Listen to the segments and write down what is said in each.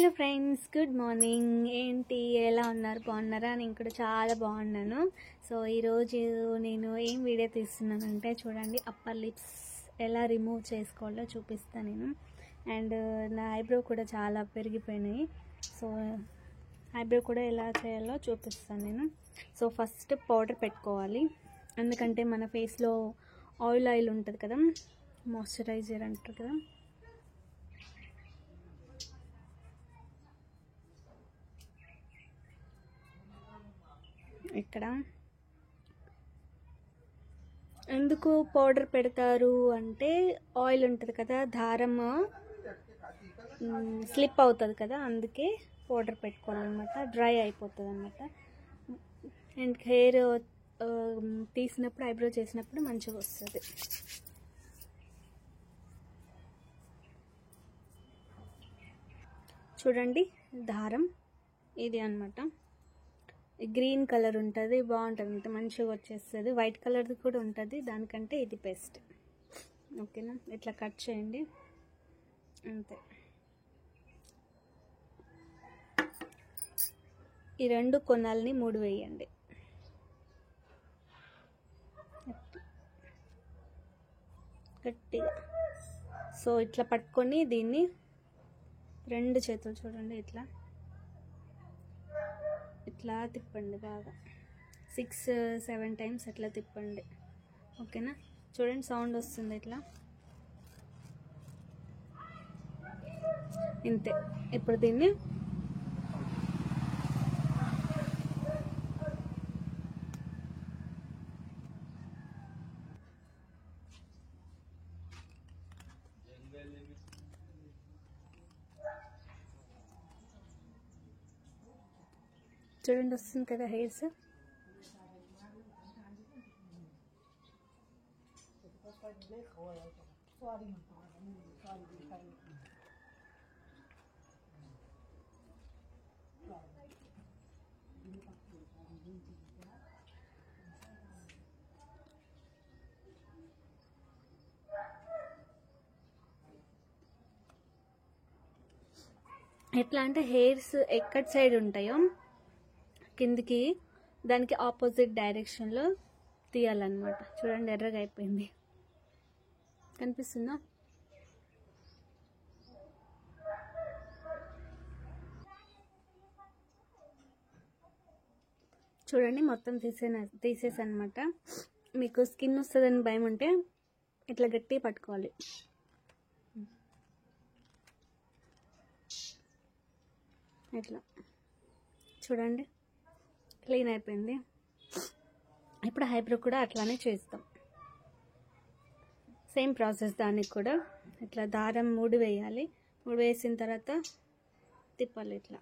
Hello friends, good morning. ఏంటి ఎలా ఉన్నారు? బాగున్నారా? నేను కూడా చాలా బాగున్నాను. సో ఈరోజు నేను ఏం వీడియో తీస్తున్నానంటే చూడండి, అప్పర్ లిప్స్ ఎలా రిమూవ్ చేసుకోవాలో చూపిస్తాను నేను. అండ్ నా ఐబ్రో కూడా చాలా పెరిగిపోయినాయి. సో ఐబ్రో కూడా ఎలా చేయాలో చూపిస్తాను నేను. సో ఫస్ట్ పౌడర్ పెట్టుకోవాలి, ఎందుకంటే మన ఫేస్లో ఆయిల్ ఉంటుంది కదా, మాయిశ్చరైజర్ అంటారు కదా. ఇక్కడ ఎందుకు పౌడర్ పెడతారు అంటే, ఆయిల్ ఉంటుంది కదా, దారం స్లిప్ అవుతుంది కదా, అందుకే పౌడర్ పెట్టుకోవాలన్నమాట. డ్రై అయిపోతుంది అన్నమాట. అండ్ హెయిర్ తీసినప్పుడు, ఐబ్రో చేసినప్పుడు మంచిగా వస్తుంది. చూడండి, దారం ఇది అన్నమాట. గ్రీన్ కలర్ ఉంటుంది, బాగుంటుంది, అంత మంచిగా వచ్చేస్తుంది. వైట్ కలర్ది కూడా ఉంటుంది, దానికంటే ఇది బెస్ట్. ఓకేనా? ఇట్లా కట్ చేయండి, అంతే. ఈ రెండు కొనాలని 3 వేయండి. గట్టిగా. సో ఇట్లా పట్టుకొని దీన్ని 2 చేతులు చూడండి, ఇట్లా తిప్పండి బాగా. 6-7 టైమ్స్ అట్లా తిప్పండి. ఓకేనా? చూడండి, సౌండ్ వస్తుంది ఇట్లా. ఇంతే. ఇప్పుడు దీన్ని చూడండి, వస్తుంది కదా హెయిర్స్. ఎట్లా అంటే, హెయిర్స్ ఎక్కడ సైడ్ ఉంటాయో కిందికి, దానికి ఆపోజిట్ డైరెక్షన్లో తీయాలన్నమాట. చూడండి, ఎర్రగా అయిపోయింది, కనిపిస్తుందా? చూడండి, మొత్తం తీసేసనమాట. మీకు స్కిన్ వస్తుందని భయం ఉంటే ఇట్లా గట్టిగా పట్టుకోవాలి. ఇట్లా చూడండి, క్లీన్ అయిపోయింది. ఇప్పుడు ఐబ్రో కూడా అట్లానే చేస్తాం, సేమ్ ప్రాసెస్. దానికి కూడా ఇట్లా దారం 3 వేయాలి. 3 వేసిన తర్వాత తిప్పాలి. ఇట్లా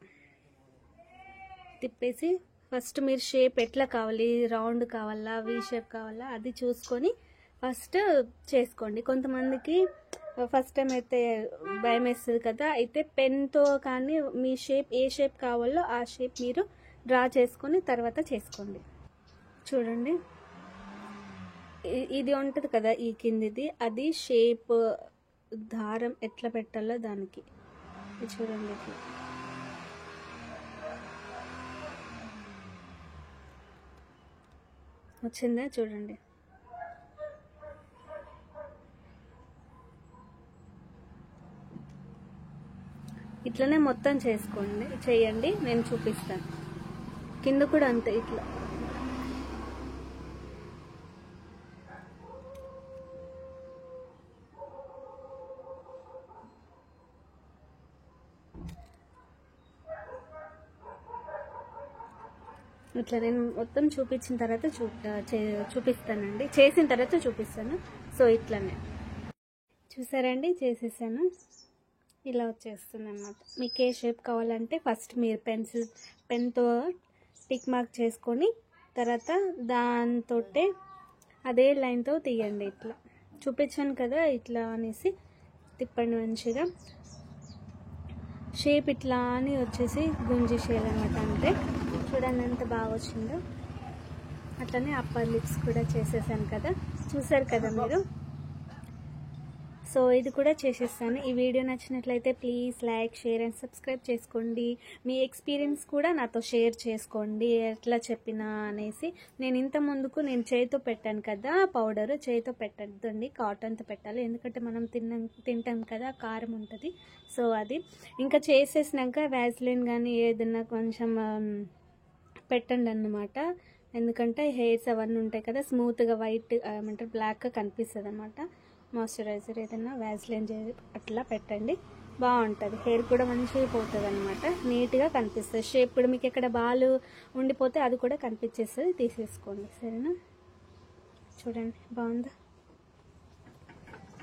తిప్పేసి ఫస్ట్ మీరు షేప్ ఎట్లా కావాలి, రౌండ్ కావాలా, వీ షేప్ కావాలా, అది చూసుకొని ఫస్ట్ చేసుకోండి. కొంతమందికి ఫస్ట్ టైం అయితే భయం వేస్తుంది కదా, అయితే పెన్తో కానీ మీ షేప్ ఏ షేప్ కావాలో ఆ షేప్ మీరు డ్రా చేసుకొని తర్వాత చేసుకోండి. చూడండి, ఇది ఉంటుంది కదా ఈ కిందిది, అది షేప్ దారం ఎట్లా పెట్టాలో దానికి. ఇది చూడండి, ఇట్లా వచ్చిందా? చూడండి, ఇట్లనే మొత్తం చేయండి. నేను చూపిస్తాను. కింద కూడా అంతే. ఇట్లా ఇట్లా నేను మొత్తం చూపించిన తర్వాత చూపిస్తానండి. చేసిన తర్వాత చూపిస్తాను. సో ఇట్లనే చూసారండి, చేసేసాను. ఇలా వచ్చేస్తుంది అన్నమాట. మీకు ఏ షేప్ కావాలంటే ఫస్ట్ మీరు పెన్తో టిక్ మార్క్ చేసుకొని తర్వాత దాంతో అదే లైన్తో తీయండి. ఇట్లా చూపించాను కదా, ఇట్లా అనేసి తిప్పండి మంచిగా. షేప్ ఇట్లా అని వచ్చేసి గుంజి చేయాలన్నమాట. అంటే చూడండి ఎంత బాగా వచ్చిందో. అట్లనే అప్పర్ లిప్స్ కూడా చేసేసాను కదా, చూసారు కదా మీరు. సో ఇది కూడా చేసేస్తాను. ఈ వీడియో నచ్చినట్లయితే please like, share and subscribe చేసుకోండి. మీ ఎక్స్పీరియన్స్ కూడా నాతో షేర్ చేసుకోండి, ఎట్లా చెప్పినా అనేసి. నేను చేతితో పెట్టాను కదా పౌడర్, చేతితో పెట్టద్దండి, కాటన్తో పెట్టాలి. ఎందుకంటే మనం తింటాం కదా, కారం ఉంటుంది. సో అది ఇంకా చేసేసినాక వ్యాజ్లిన్ కానీ ఏదన్నా కొంచెం పెట్టండి అన్నమాట. ఎందుకంటే హెయిర్స్ అవన్నీ ఉంటాయి కదా, స్మూత్గా వైట్ ఏమంటారు బ్లాక్గా కనిపిస్తుంది అనమాట. మాయిశ్చరైజర్ ఏదైనా వ్యాజ్లిన్ అట్లా పెట్టండి, బాగుంటుంది. హెయిర్ కూడా మంచిగా పోతుంది అనమాట, నీట్గా కనిపిస్తుంది. షేప్ కూడా మీకు ఎక్కడ బాలు ఉండిపోతే అది కూడా కనిపించేస్తుంది, తీసేసుకోండి. సరేనా, చూడండి బాగుందా.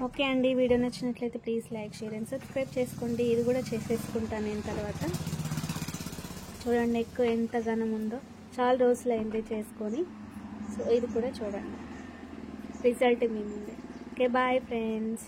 ఓకే అండి, వీడియో నచ్చినట్లయితే please like, share and subscribe చేసుకోండి. ఇది కూడా చేసేసుకుంటాను నేను తర్వాత. చూడండి ఎక్కువ ఎంత ఘనం ఉందో, చాలా రోజులు అయింది చేసుకొని. సో ఇది కూడా చూడండి, రిజల్ట్ మీ ముందే. Okay, bye friends.